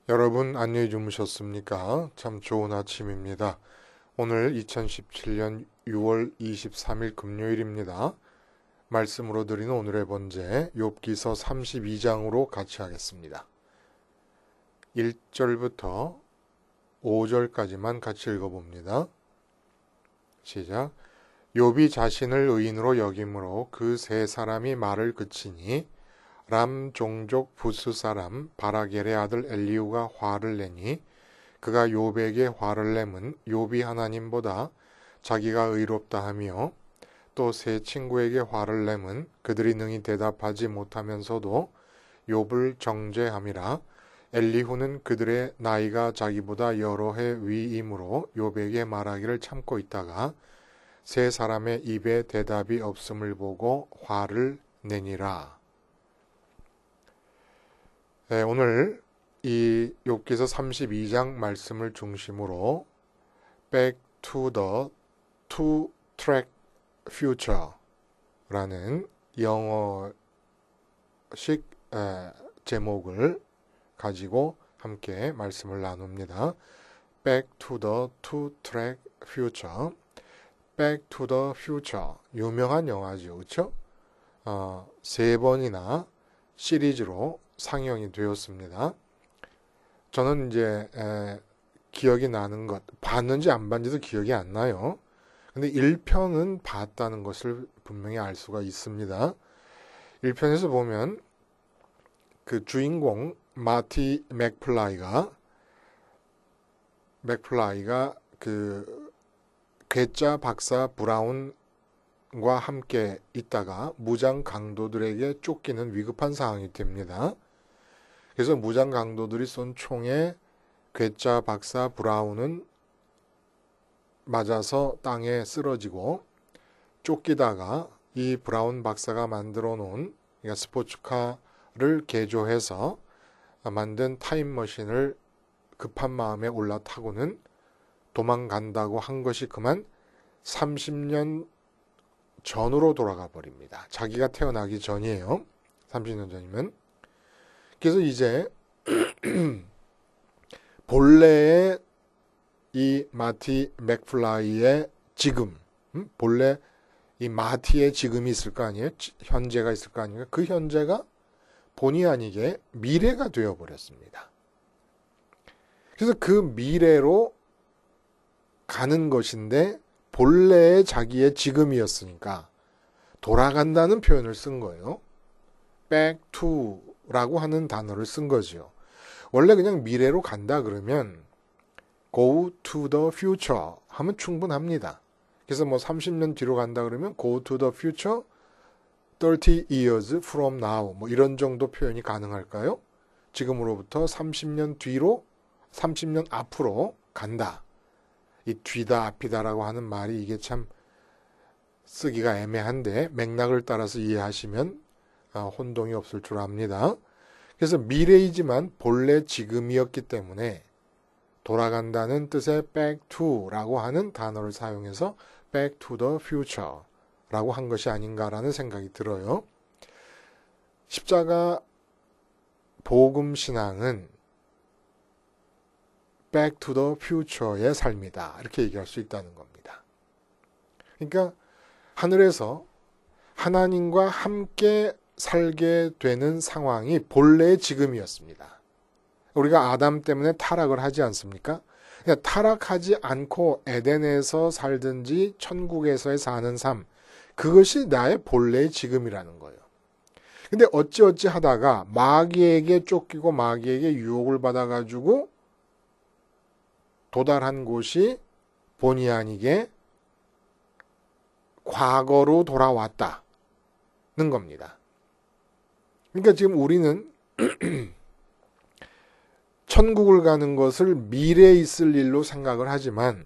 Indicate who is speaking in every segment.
Speaker 1: 여러분 안녕히 주무셨습니까? 참 좋은 아침입니다. 오늘 2017년 6월 23일 금요일입니다. 말씀으로 드리는 오늘의 번제 욥기서 32장으로 같이 하겠습니다. 1절부터 5절까지만 같이 읽어봅니다. 시작. 욥이 자신을 의인으로 여김으로 그 세 사람이 말을 그치니 람 종족 부스 사람 바라겔의 아들 엘리후가 화를 내니 그가 욥에게 화를 내면 욥이 하나님보다 자기가 의롭다 하며 또 세 친구에게 화를 내면 그들이 능히 대답하지 못하면서도 욥을 정죄함이라. 엘리후는 그들의 나이가 자기보다 여러 해 위이므로 욥에게 말하기를 참고 있다가 세 사람의 입에 대답이 없음을 보고 화를 내니라. 네, 오늘 이 욥기서 32장 말씀을 중심으로 Back to the Two-Track Future라는 영어식 제목을 가지고 함께 말씀을 나눕니다. Back to the Two-Track Future. Back to the Future. 유명한 영화죠. 그렇죠? 세 번이나 시리즈로 상영이 되었습니다. 저는 이제 기억이 나는 것, 봤는지 안 봤는지도 기억이 안 나요. 근데 1편은 봤다는 것을 분명히 알 수가 있습니다. 1편에서 보면 그 주인공 마티 맥플라이가 그 괴짜 박사 브라운과 함께 있다가 무장 강도들에게 쫓기는 위급한 상황이 됩니다. 그래서 무장 강도들이 쏜 총에 괴짜 박사 브라운은 맞아서 땅에 쓰러지고 쫓기다가 이 브라운 박사가 만들어 놓은 그러니까 스포츠카를 개조해서 만든 타임머신을 급한 마음에 올라타고는 도망간다고 한 것이 그만 30년 전으로 돌아가 버립니다. 자기가 태어나기 전이에요. 30년 전이면. 그래서 이제 본래의 이 마티 맥플라이의 지금, 본래 이 마티의 지금이 있을 거 아니에요? 현재가 있을 거 아니에요? 그 현재가 본의 아니게 미래가 되어버렸습니다. 그래서 그 미래로 가는 것인데 본래의 자기의 지금이었으니까 돌아간다는 표현을 쓴 거예요. back to 라고 하는 단어를 쓴 거죠. 원래 그냥 미래로 간다 그러면 go to the future 하면 충분합니다. 그래서 뭐 30년 뒤로 간다 그러면 go to the future 30 years from now 뭐 이런 정도 표현이 가능할까요? 지금으로부터 30년 뒤로 30년 앞으로 간다. 이 뒤다 앞이다라고 하는 말이 이게 참 쓰기가 애매한데 맥락을 따라서 이해하시면 혼동이 없을 줄 압니다. 그래서 미래이지만 본래 지금이었기 때문에 돌아간다는 뜻의 back to라고 하는 단어를 사용해서 back to the future라고 한 것이 아닌가라는 생각이 들어요. 십자가 복음 신앙은 back to the future의 삶이다. 이렇게 얘기할 수 있다는 겁니다. 그러니까 하늘에서 하나님과 함께 살게 되는 상황이 본래의 지금이었습니다. 우리가 아담 때문에 타락을 하지 않습니까? 그러니까 타락하지 않고 에덴에서 살든지 천국에서의 사는 삶, 그것이 나의 본래의 지금이라는 거예요. 근데 어찌어찌 하다가 마귀에게 쫓기고 마귀에게 유혹을 받아가지고 도달한 곳이 본의 아니게 과거로 돌아왔다는 겁니다. 그러니까 지금 우리는 천국을 가는 것을 미래에 있을 일로 생각을 하지만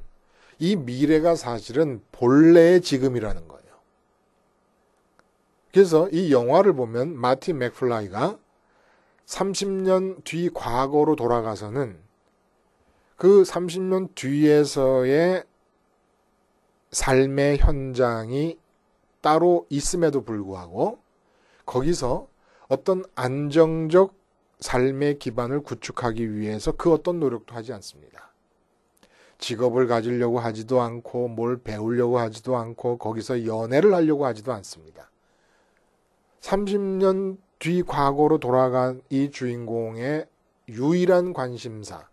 Speaker 1: 이 미래가 사실은 본래의 지금이라는 거예요. 그래서 이 영화를 보면 마티 맥플라이가 30년 뒤 과거로 돌아가서는 그 30년 뒤에서의 삶의 현장이 따로 있음에도 불구하고 거기서 어떤 안정적 삶의 기반을 구축하기 위해서 그 어떤 노력도 하지 않습니다. 직업을 가지려고 하지도 않고 뭘 배우려고 하지도 않고 거기서 연애를 하려고 하지도 않습니다. 30년 뒤 과거로 돌아간 이 주인공의 유일한 관심사,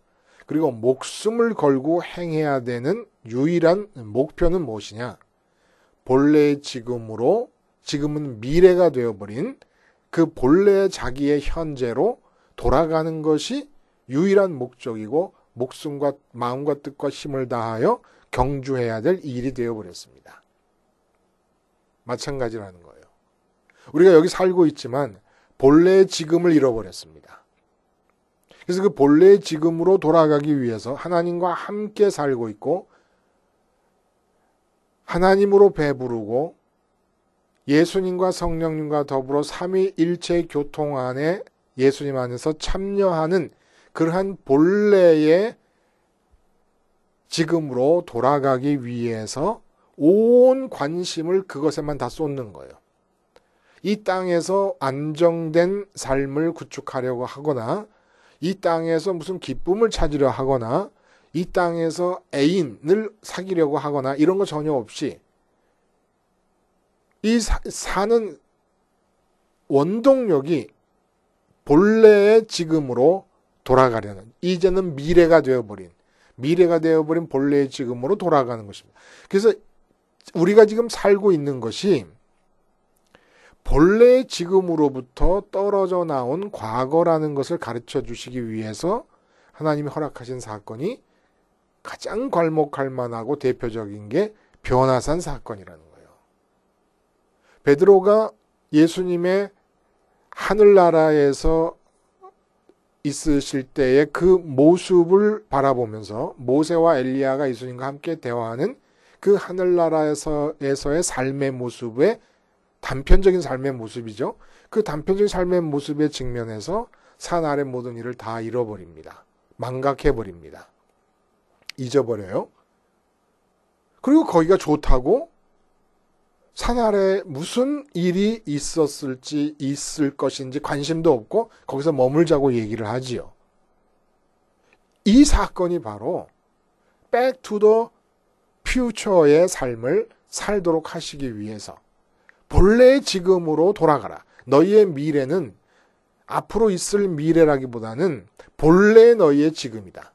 Speaker 1: 그리고 목숨을 걸고 행해야 되는 유일한 목표는 무엇이냐? 본래의 지금은 미래가 되어버린 그 본래의 자기의 현재로 돌아가는 것이 유일한 목적이고 목숨과 마음과 뜻과 힘을 다하여 경주해야 될 일이 되어버렸습니다. 마찬가지라는 거예요. 우리가 여기 살고 있지만 본래의 지금을 잃어버렸습니다. 그래서 그 본래의 지금으로 돌아가기 위해서 하나님과 함께 살고 있고 하나님으로 배부르고 예수님과 성령님과 더불어 삼위일체 교통 안에 예수님 안에서 참여하는 그러한 본래의 지금으로 돌아가기 위해서 온 관심을 그것에만 다 쏟는 거예요. 이 땅에서 안정된 삶을 구축하려고 하거나 이 땅에서 무슨 기쁨을 찾으려 하거나 이 땅에서 애인을 사귀려고 하거나 이런 거 전혀 없이 이 사는 원동력이 본래의 지금으로 돌아가려는, 이제는 미래가 되어버린 본래의 지금으로 돌아가는 것입니다. 그래서 우리가 지금 살고 있는 것이 본래의 지금으로부터 떨어져 나온 과거라는 것을 가르쳐 주시기 위해서 하나님이 허락하신 사건이 가장 괄목할 만하고 대표적인 게 변화산 사건이라는 거예요. 베드로가 예수님의 하늘나라에서 있으실 때의 그 모습을 바라보면서 모세와 엘리야가 예수님과 함께 대화하는 그 하늘나라에서의 삶의 모습의 단편적인 삶의 모습이죠. 그 단편적인 삶의 모습에 직면해서 산 아래 모든 일을 다 잃어버립니다. 망각해버립니다. 잊어버려요. 그리고 거기가 좋다고 산 아래 무슨 일이 있을 것인지 관심도 없고 거기서 머물자고 얘기를 하지요. 이 사건이 바로 Back to the Future의 삶을 살도록 하시기 위해서 본래의 지금으로 돌아가라. 너희의 미래는 앞으로 있을 미래라기보다는 본래 너희의 지금이다.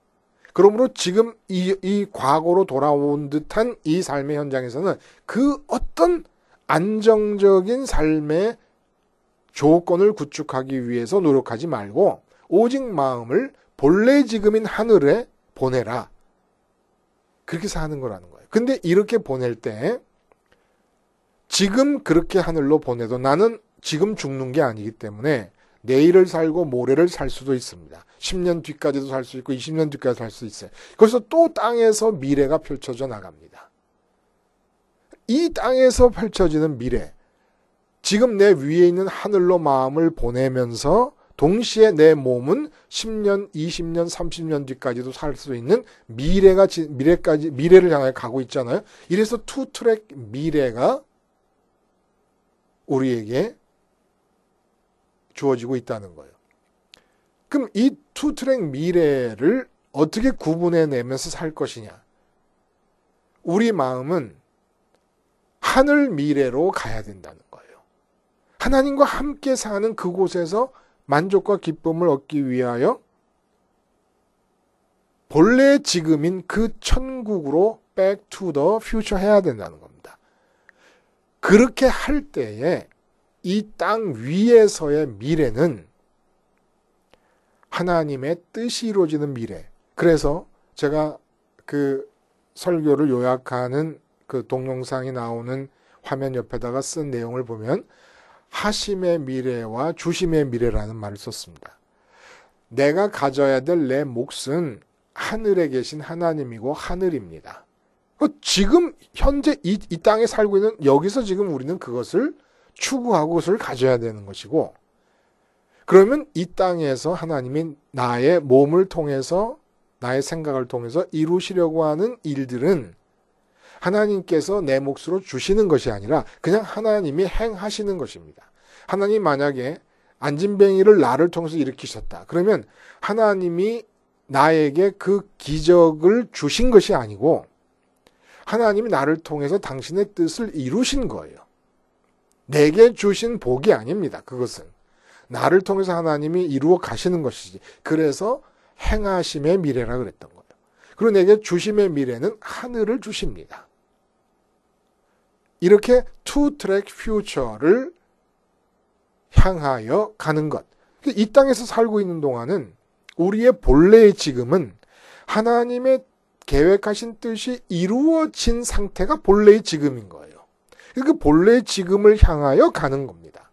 Speaker 1: 그러므로 지금 이 과거로 돌아온 듯한 이 삶의 현장에서는 그 어떤 안정적인 삶의 조건을 구축하기 위해서 노력하지 말고 오직 마음을 본래 지금인 하늘에 보내라. 그렇게 사는 거라는 거예요. 근데 이렇게 보낼 때 지금 그렇게 하늘로 보내도 나는 지금 죽는 게 아니기 때문에 내일을 살고 모레를 살 수도 있습니다. 10년 뒤까지도 살 수 있고 20년 뒤까지 살 수 있어요. 그래서 또 땅에서 미래가 펼쳐져 나갑니다. 이 땅에서 펼쳐지는 미래, 지금 내 위에 있는 하늘로 마음을 보내면서 동시에 내 몸은 10년, 20년, 30년 뒤까지도 살 수 있는 미래를 향해 가고 있잖아요. 이래서 투트랙 미래가 우리에게 주어지고 있다는 거예요. 그럼 이 투트랙 미래를 어떻게 구분해내면서 살 것이냐? 우리 마음은 하늘 미래로 가야 된다는 거예요. 하나님과 함께 사는 그곳에서 만족과 기쁨을 얻기 위하여 본래 지금인 그 천국으로 back to the future 해야 된다는 겁니다. 그렇게 할 때에 이 땅 위에서의 미래는 하나님의 뜻이 이루어지는 미래. 그래서 제가 그 설교를 요약하는 그 동영상이 나오는 화면 옆에다가 쓴 내용을 보면 하심의 미래와 주심의 미래라는 말을 썼습니다. 내가 가져야 될 내 몫은 하늘에 계신 하나님이고 하늘입니다. 지금 현재 이 땅에 살고 있는 여기서 지금 우리는 그것을 추구하고 그것을 가져야 되는 것이고, 그러면 이 땅에서 하나님이 나의 몸을 통해서 나의 생각을 통해서 이루시려고 하는 일들은 하나님께서 내 몫으로 주시는 것이 아니라 그냥 하나님이 행하시는 것입니다. 하나님 만약에 안진뱅이를 나를 통해서 일으키셨다. 그러면 하나님이 나에게 그 기적을 주신 것이 아니고 하나님이 나를 통해서 당신의 뜻을 이루신 거예요. 내게 주신 복이 아닙니다. 그것은 나를 통해서 하나님이 이루어 가시는 것이지. 그래서 행하심의 미래라 그랬던 거예요. 그리고 내게 주심의 미래는 하늘을 주십니다. 이렇게 투 트랙 퓨처를 향하여 가는 것. 이 땅에서 살고 있는 동안은 우리의 본래의 지금은 하나님의 계획하신 뜻이 이루어진 상태가 본래의 지금인 거예요. 그 본래의 지금을 향하여 가는 겁니다.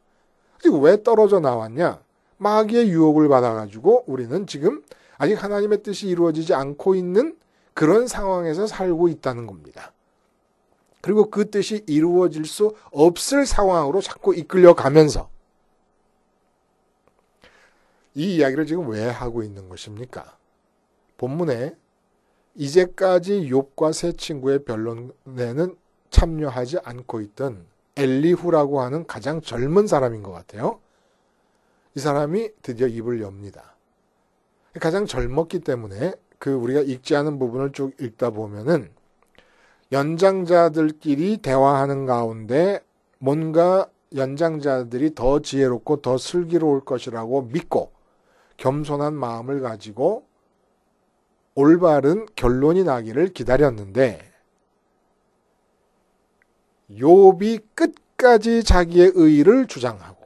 Speaker 1: 왜 떨어져 나왔냐? 마귀의 유혹을 받아가지고 우리는 지금 아직 하나님의 뜻이 이루어지지 않고 있는 그런 상황에서 살고 있다는 겁니다. 그리고 그 뜻이 이루어질 수 없을 상황으로 자꾸 이끌려가면서 이 이야기를 지금 왜 하고 있는 것입니까? 본문에 이제까지 욥과 세 친구의 변론에는 참여하지 않고 있던 엘리후라고 하는 가장 젊은 사람인 것 같아요. 이 사람이 드디어 입을 엽니다. 가장 젊었기 때문에 우리가 읽지 않은 부분을 쭉 읽다 보면은 연장자들끼리 대화하는 가운데 뭔가 연장자들이 더 지혜롭고 더 슬기로울 것이라고 믿고 겸손한 마음을 가지고 올바른 결론이 나기를 기다렸는데 욥이 끝까지 자기의 의의를 주장하고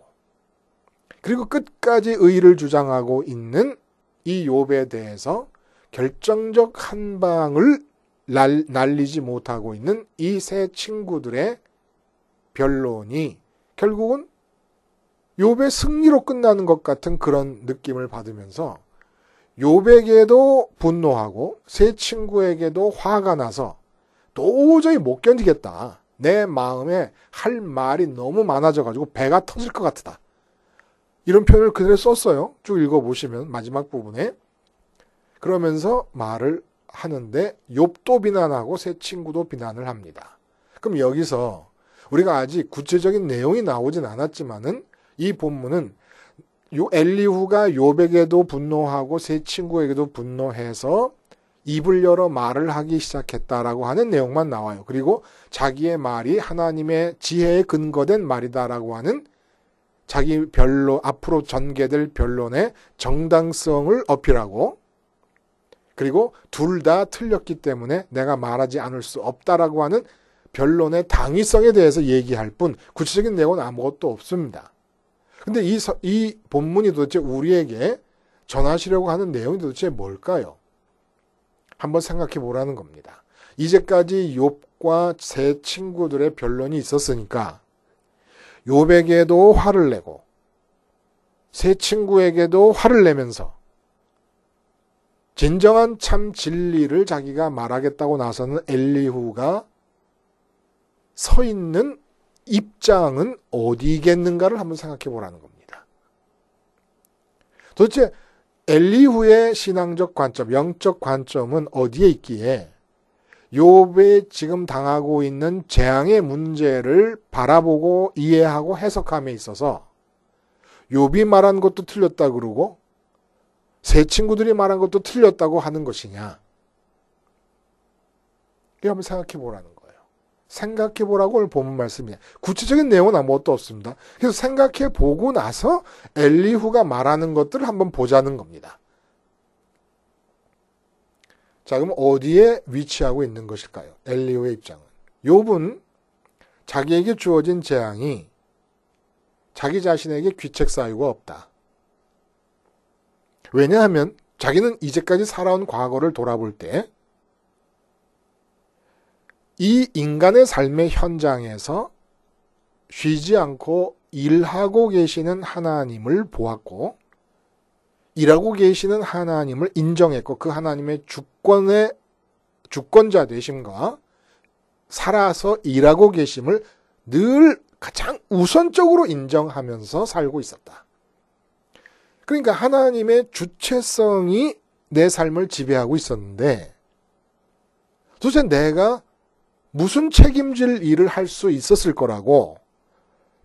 Speaker 1: 그리고 끝까지 의의를 주장하고 있는 이 욥에 대해서 결정적 한 방을 날리지 못하고 있는 이 세 친구들의 변론이 결국은 욥의 승리로 끝나는 것 같은 그런 느낌을 받으면서 욥에게도 분노하고 세 친구에게도 화가 나서 도저히 못 견디겠다. 내 마음에 할 말이 너무 많아져가지고 배가 터질 것 같다. 이런 표현을 그대로 썼어요. 쭉 읽어보시면 마지막 부분에. 그러면서 말을 하는데 욥도 비난하고 세 친구도 비난을 합니다. 그럼 여기서 우리가 아직 구체적인 내용이 나오진 않았지만은 이 본문은 엘리후가 욥에게도 분노하고 세 친구에게도 분노해서 입을 열어 말을 하기 시작했다라고 하는 내용만 나와요. 그리고 자기의 말이 하나님의 지혜에 근거된 말이다라고 하는 자기 변론, 앞으로 전개될 변론의 정당성을 어필하고 그리고 둘 다 틀렸기 때문에 내가 말하지 않을 수 없다라고 하는 변론의 당위성에 대해서 얘기할 뿐 구체적인 내용은 아무것도 없습니다. 근데 이 본문이 도대체 우리에게 전하시려고 하는 내용이 도대체 뭘까요? 한번 생각해 보라는 겁니다. 이제까지 욥과 세 친구들의 변론이 있었으니까 욥에게도 화를 내고 세 친구에게도 화를 내면서 진정한 참 진리를 자기가 말하겠다고 나서는 엘리후가 서 있는 입장은 어디겠는가를 한번 생각해 보라는 겁니다. 도대체 엘리후의 신앙적 관점, 영적 관점은 어디에 있기에 욥이 지금 당하고 있는 재앙의 문제를 바라보고 이해하고 해석함에 있어서 욥이 말한 것도 틀렸다 그러고 세 친구들이 말한 것도 틀렸다고 하는 것이냐. 이거 한번 생각해 보라는 거예요. 생각해 보라고 오늘 본문 말씀이에요. 구체적인 내용은 아무것도 없습니다. 그래서 생각해 보고 나서 엘리후가 말하는 것들을 한번 보자는 겁니다. 자, 그럼 어디에 위치하고 있는 것일까요? 엘리후의 입장은. 욥은 자기에게 주어진 재앙이 자기 자신에게 귀책 사유가 없다. 왜냐하면 자기는 이제까지 살아온 과거를 돌아볼 때 이 인간의 삶의 현장에서 쉬지 않고 일하고 계시는 하나님을 보았고 일하고 계시는 하나님을 인정했고 그 하나님의 주권자 되심과 살아서 일하고 계심을 늘 가장 우선적으로 인정하면서 살고 있었다. 그러니까 하나님의 주체성이 내 삶을 지배하고 있었는데 도대체 내가 무슨 책임질 일을 할 수 있었을 거라고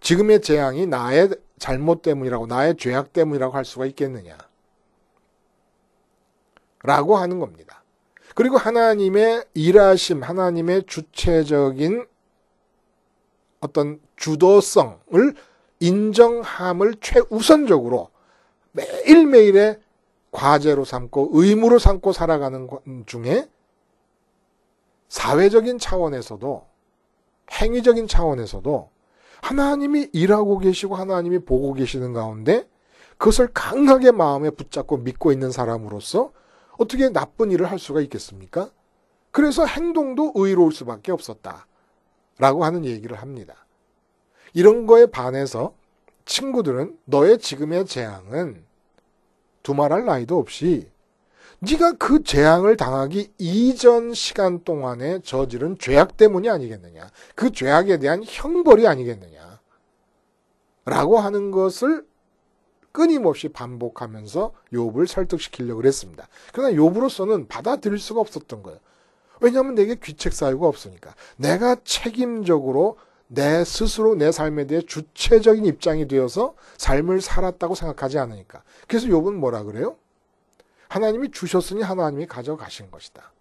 Speaker 1: 지금의 재앙이 나의 잘못 때문이라고, 나의 죄악 때문이라고 할 수가 있겠느냐 라고 하는 겁니다. 그리고 하나님의 일하심, 하나님의 주체적인 어떤 주도성을 인정함을 최우선적으로 매일매일의 과제로 삼고 의무로 삼고 살아가는 중에 사회적인 차원에서도 행위적인 차원에서도 하나님이 일하고 계시고 하나님이 보고 계시는 가운데 그것을 강하게 마음에 붙잡고 믿고 있는 사람으로서 어떻게 나쁜 일을 할 수가 있겠습니까? 그래서 행동도 의로울 수밖에 없었다 라고 하는 얘기를 합니다. 이런 거에 반해서 친구들은 너의 지금의 재앙은 두말할 나위도 없이 네가 그 재앙을 당하기 이전 시간 동안에 저지른 죄악 때문이 아니겠느냐. 그 죄악에 대한 형벌이 아니겠느냐. 라고 하는 것을 끊임없이 반복하면서 욥을 설득시키려고 했습니다. 그러나 욥으로서는 받아들일 수가 없었던 거예요. 왜냐하면 내게 귀책 사유가 없으니까. 내가 책임적으로 내 스스로 내 삶에 대해 주체적인 입장이 되어서 삶을 살았다고 생각하지 않으니까. 그래서 욥은 뭐라 그래요? 하나님이 주셨으니 하나님이 가져가신 것이다.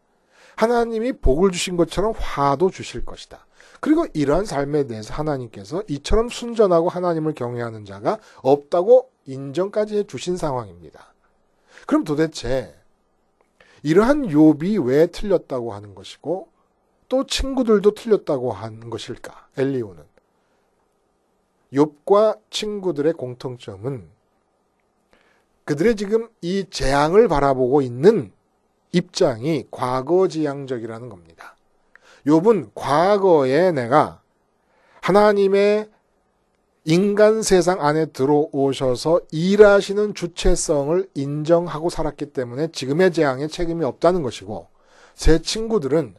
Speaker 1: 하나님이 복을 주신 것처럼 화도 주실 것이다. 그리고 이러한 삶에 대해서 하나님께서 이처럼 순전하고 하나님을 경외하는 자가 없다고 인정까지 해주신 상황입니다. 그럼 도대체 이러한 욥이 왜 틀렸다고 하는 것이고 또 친구들도 틀렸다고 하는 것일까? 엘리후는. 욥과 친구들의 공통점은 그들의 지금 이 재앙을 바라보고 있는 입장이 과거지향적이라는 겁니다. 욥은 과거에 내가 하나님의 인간 세상 안에 들어오셔서 일하시는 주체성을 인정하고 살았기 때문에 지금의 재앙에 책임이 없다는 것이고, 제 친구들은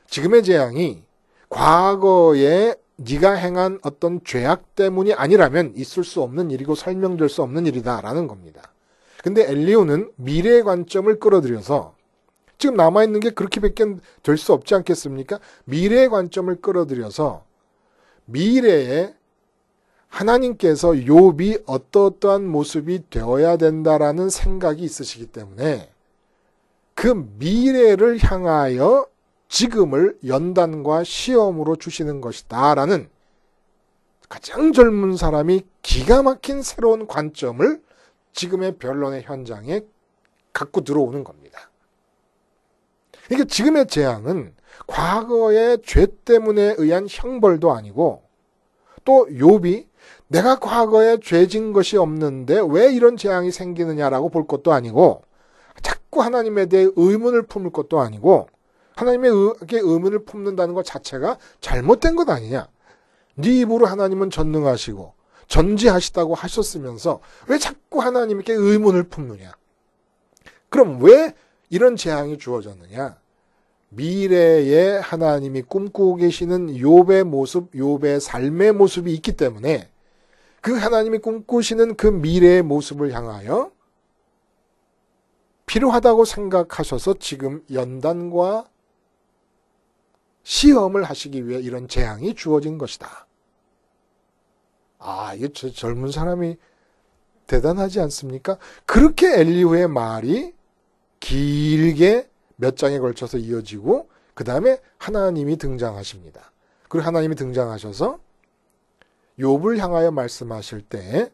Speaker 1: 지금의 재앙이 과거에 네가 행한 어떤 죄악 때문이 아니라면 있을 수 없는 일이고 설명될 수 없는 일이다라는 겁니다. 근데 엘리후는 미래의 관점을 끌어들여서 지금 남아있는 게 그렇게밖에 될 수 없지 않겠습니까? 미래의 관점을 끌어들여서 미래에 하나님께서 욥이 어떠한 모습이 되어야 된다라는 생각이 있으시기 때문에 그 미래를 향하여 지금을 연단과 시험으로 주시는 것이다 라는 가장 젊은 사람이 기가 막힌 새로운 관점을 지금의 변론의 현장에 갖고 들어오는 겁니다. 그러니까 지금의 재앙은 과거의 죄 때문에 의한 형벌도 아니고, 또 욥이 내가 과거에 죄진 것이 없는데 왜 이런 재앙이 생기느냐라고 볼 것도 아니고, 자꾸 하나님에 대해 의문을 품을 것도 아니고, 하나님에게 의문을 품는다는 것 자체가 잘못된 것 아니냐. 네 입으로 하나님은 전능하시고 전지하시다고 하셨으면서 왜 자꾸 하나님께 의문을 품느냐. 그럼 왜 이런 재앙이 주어졌느냐. 미래에 하나님이 꿈꾸고 계시는 욥의 모습, 욥의 삶의 모습이 있기 때문에 그 하나님이 꿈꾸시는 그 미래의 모습을 향하여 필요하다고 생각하셔서 지금 연단과 시험을 하시기 위해 이런 재앙이 주어진 것이다. 아, 이게 젊은 사람이 대단하지 않습니까? 그렇게 엘리후의 말이 길게 몇 장에 걸쳐서 이어지고 그 다음에 하나님이 등장하십니다. 그리고 하나님이 등장하셔서 욥을 향하여 말씀하실 때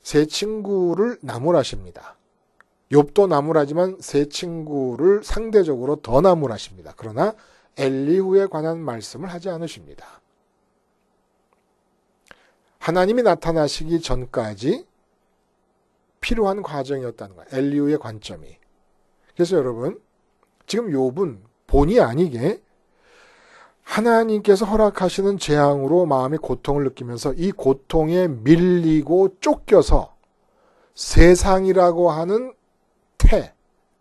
Speaker 1: 세 친구를 나무라십니다. 욥도 나무라지만 세 친구를 상대적으로 더 나무라십니다. 그러나 엘리후에 관한 말씀을 하지 않으십니다. 하나님이 나타나시기 전까지 필요한 과정이었다는 거예요. 엘리후의 관점이. 그래서 여러분, 지금 욥은 본의 아니게 하나님께서 허락하시는 재앙으로 마음의 고통을 느끼면서 이 고통에 밀리고 쫓겨서 세상이라고 하는 태,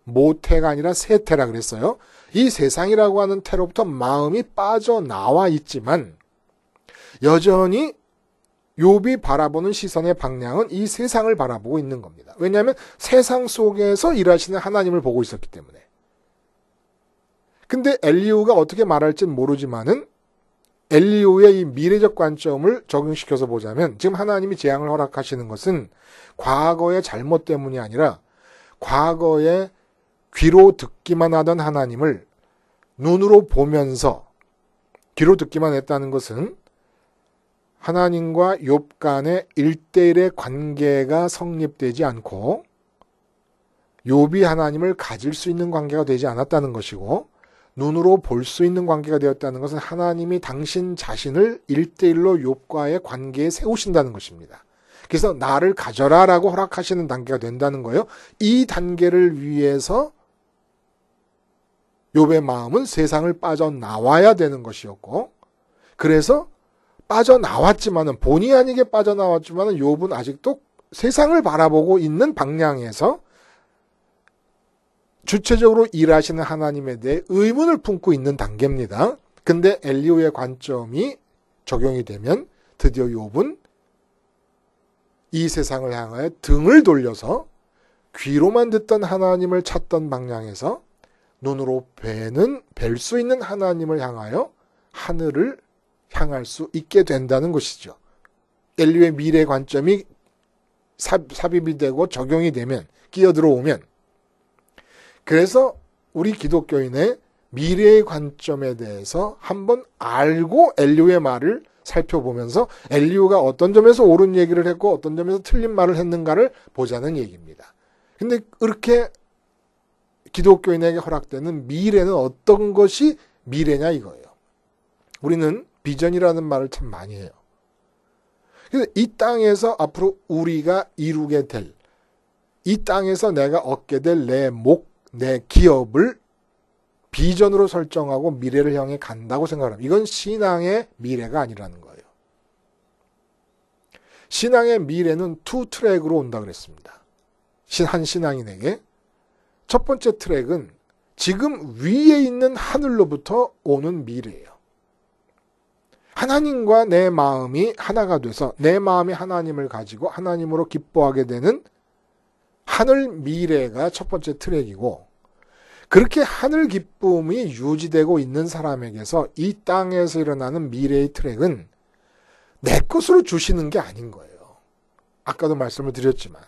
Speaker 1: 모태가 아니라 세태라 그랬어요. 이 세상이라고 하는 태로부터 마음이 빠져나와 있지만 여전히 욥이 바라보는 시선의 방향은 이 세상을 바라보고 있는 겁니다. 왜냐하면 세상 속에서 일하시는 하나님을 보고 있었기 때문에. 근데 엘리후가 어떻게 말할지는 모르지만은 엘리후의 이 미래적 관점을 적용시켜서 보자면 지금 하나님이 재앙을 허락하시는 것은 과거의 잘못 때문이 아니라 과거에 귀로 듣기만 하던 하나님을 눈으로 보면서 귀로 듣기만 했다는 것은 하나님과 욥 간의 1대1의 관계가 성립되지 않고 욥이 하나님을 가질 수 있는 관계가 되지 않았다는 것이고 눈으로 볼 수 있는 관계가 되었다는 것은 하나님이 당신 자신을 1대1로 욥과의 관계에 세우신다는 것입니다. 그래서 나를 가져라 라고 허락하시는 단계가 된다는 거예요. 이 단계를 위해서 욥의 마음은 세상을 빠져나와야 되는 것이었고 그래서 빠져나왔지만은 본의 아니게 빠져나왔지만은 욥은 아직도 세상을 바라보고 있는 방향에서 주체적으로 일하시는 하나님에 대해 의문을 품고 있는 단계입니다. 근데 엘리후의 관점이 적용이 되면 드디어 욥은 이 세상을 향하여 등을 돌려서 귀로만 듣던 하나님을 찾던 방향에서 눈으로 뵐 수 있는 하나님을 향하여 하늘을 향할 수 있게 된다는 것이죠. 엘리후의 미래 관점이 삽입이 되고 적용이 되면 끼어들어오면 그래서 우리 기독교인의 미래의 관점에 대해서 한번 알고 엘리후의 말을 살펴보면서 엘리후가 어떤 점에서 옳은 얘기를 했고 어떤 점에서 틀린 말을 했는가를 보자는 얘기입니다. 근데 그렇게 기독교인에게 허락되는 미래는 어떤 것이 미래냐 이거예요. 우리는 비전이라는 말을 참 많이 해요. 그래서 이 땅에서 앞으로 우리가 이루게 될, 이 땅에서 내가 얻게 될 내 기업을 비전으로 설정하고 미래를 향해 간다고 생각합니다. 이건 신앙의 미래가 아니라는 거예요. 신앙의 미래는 투 트랙으로 온다 그랬습니다. 한 신앙인에게 첫 번째 트랙은 지금 위에 있는 하늘로부터 오는 미래예요. 하나님과 내 마음이 하나가 돼서 내 마음이 하나님을 가지고 하나님으로 기뻐하게 되는 하늘 미래가 첫 번째 트랙이고 그렇게 하늘 기쁨이 유지되고 있는 사람에게서 이 땅에서 일어나는 미래의 트랙은 내 것으로 주시는 게 아닌 거예요. 아까도 말씀을 드렸지만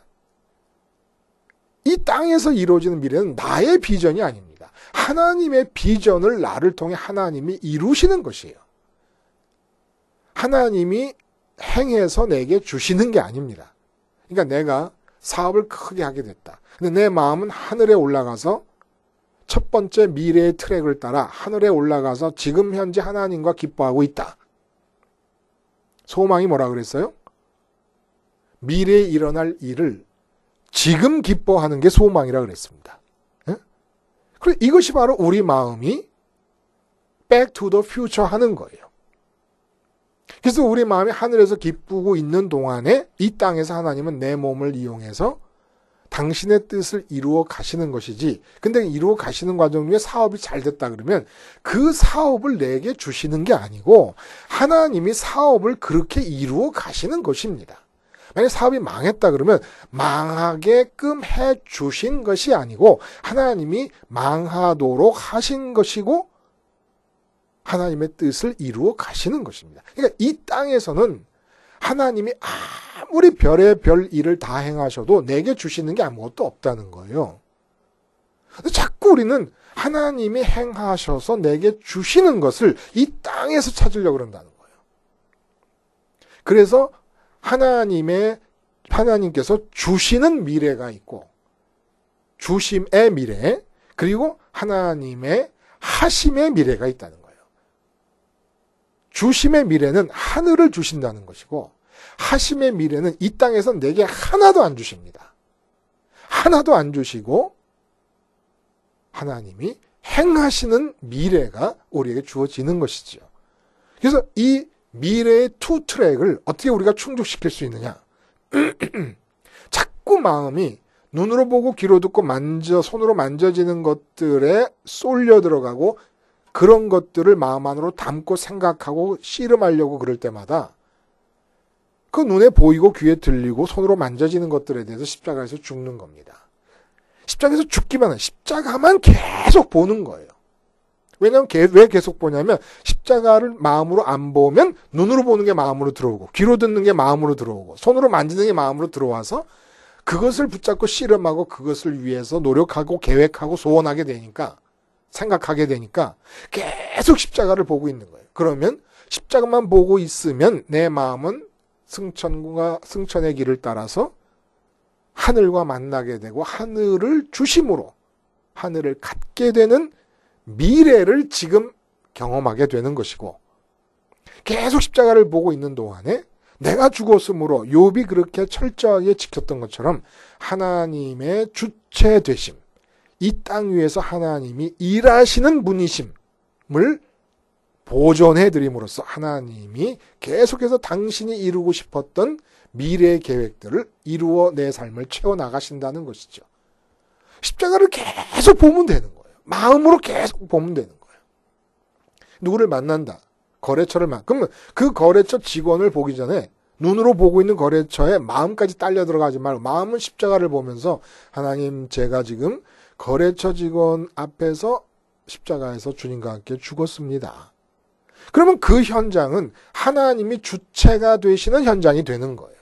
Speaker 1: 이 땅에서 이루어지는 미래는 나의 비전이 아닙니다. 하나님의 비전을 나를 통해 하나님이 이루시는 것이에요. 하나님이 행해서 내게 주시는 게 아닙니다. 그러니까 내가 사업을 크게 하게 됐다. 근데 내 마음은 하늘에 올라가서 첫 번째 미래의 트랙을 따라 하늘에 올라가서 지금 현재 하나님과 기뻐하고 있다. 소망이 뭐라 그랬어요? 미래에 일어날 일을 지금 기뻐하는 게 소망이라 그랬습니다. 그리고 이것이 바로 우리 마음이 back to the future 하는 거예요. 그래서 우리 마음이 하늘에서 기쁘고 있는 동안에 이 땅에서 하나님은 내 몸을 이용해서 당신의 뜻을 이루어 가시는 것이지. 근데 이루어 가시는 과정 중에 사업이 잘 됐다 그러면 그 사업을 내게 주시는 게 아니고 하나님이 사업을 그렇게 이루어 가시는 것입니다. 만약 사업이 망했다 그러면 망하게끔 해 주신 것이 아니고 하나님이 망하도록 하신 것이고 하나님의 뜻을 이루어 가시는 것입니다. 그러니까 이 땅에서는 하나님이 아무리 별의 별 일을 다 행하셔도 내게 주시는 게 아무것도 없다는 거예요. 자꾸 우리는 하나님이 행하셔서 내게 주시는 것을 이 땅에서 찾으려고 그런다는 거예요. 그래서 하나님께서 주시는 미래가 있고 주심의 미래 그리고 하나님의 하심의 미래가 있다는 거예요. 주심의 미래는 하늘을 주신다는 것이고 하심의 미래는 이 땅에서 내게 하나도 안 주십니다. 하나도 안 주시고 하나님이 행하시는 미래가 우리에게 주어지는 것이죠. 그래서 이 미래의 투 트랙을 어떻게 우리가 충족시킬 수 있느냐. 자꾸 마음이 눈으로 보고 귀로 듣고 손으로 만져지는 것들에 쏠려 들어가고 그런 것들을 마음 안으로 담고 생각하고 씨름하려고 그럴 때마다 그 눈에 보이고 귀에 들리고 손으로 만져지는 것들에 대해서 십자가에서 죽는 겁니다. 십자가에서 죽기만 해. 십자가만 계속 보는 거예요. 왜냐하면 왜 계속 보냐면 십자가를 마음으로 안 보면 눈으로 보는 게 마음으로 들어오고 귀로 듣는 게 마음으로 들어오고 손으로 만지는 게 마음으로 들어와서 그것을 붙잡고 씨름하고 그것을 위해서 노력하고 계획하고 소원하게 되니까 생각하게 되니까 계속 십자가를 보고 있는 거예요. 그러면 십자가만 보고 있으면 내 마음은 승천의 길을 따라서 하늘과 만나게 되고 하늘을 주심으로 하늘을 갖게 되는 미래를 지금 경험하게 되는 것이고 계속 십자가를 보고 있는 동안에 내가 죽었으므로 욥이 그렇게 철저하게 지켰던 것처럼 하나님의 주체되심, 이 땅 위에서 하나님이 일하시는 분이심을 보존해 드림으로써 하나님이 계속해서 당신이 이루고 싶었던 미래의 계획들을 이루어 내 삶을 채워나가신다는 것이죠. 십자가를 계속 보면 되는 거예요. 마음으로 계속 보면 되는 거예요. 누구를 만난다. 그러면 그 거래처 직원을 보기 전에 눈으로 보고 있는 거래처에 마음까지 딸려 들어가지 말고 마음은 십자가를 보면서 하나님 제가 지금 거래처 직원 앞에서 십자가에서 주님과 함께 죽었습니다. 그러면 그 현장은 하나님이 주체가 되시는 현장이 되는 거예요.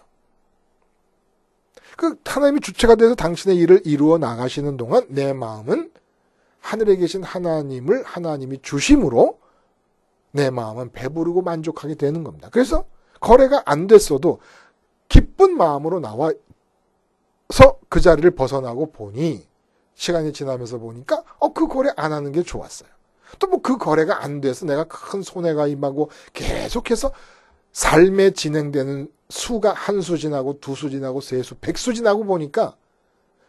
Speaker 1: 그 하나님이 주체가 돼서 당신의 일을 이루어 나가시는 동안 내 마음은 하늘에 계신 하나님을 하나님이 주심으로 내 마음은 배부르고 만족하게 되는 겁니다. 그래서 거래가 안 됐어도 기쁜 마음으로 나와서 그 자리를 벗어나고 보니 시간이 지나면서 보니까 그 거래 안 하는 게 좋았어요. 또 뭐 그 거래가 안 돼서 내가 큰 손해가 임하고 계속해서 삶에 진행되는 수가 한 수 지나고 두 수 지나고 세 수, 100수 지나고 보니까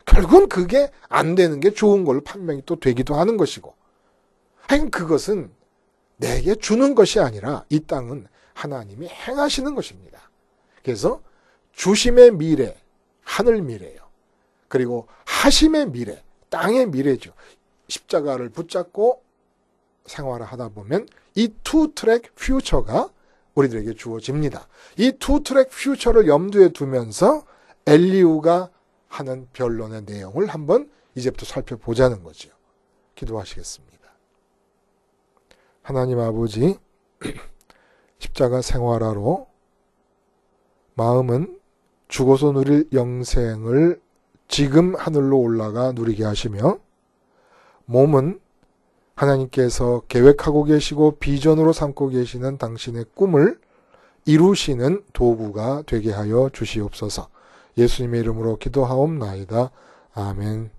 Speaker 1: 결국은 그게 안 되는 게 좋은 걸로 판명이 또 되기도 하는 것이고 하여간 그것은 내게 주는 것이 아니라 이 땅은 하나님이 행하시는 것입니다. 그래서 주심의 미래, 하늘 미래요. 그리고 하심의 미래, 땅의 미래죠. 십자가를 붙잡고 생활을 하다 보면 이 투 트랙 퓨처가 우리들에게 주어집니다. 이 투 트랙 퓨처를 염두에 두면서 엘리후가 하는 변론의 내용을 한번 이제부터 살펴보자는 거죠. 기도하시겠습니다. 하나님 아버지, 십자가 생활하러 마음은 죽어서 누릴 영생을 지금 하늘로 올라가 누리게 하시며 몸은 하나님께서 계획하고 계시고 비전으로 삼고 계시는 당신의 꿈을 이루시는 도구가 되게 하여 주시옵소서. 예수님의 이름으로 기도하옵나이다. 아멘.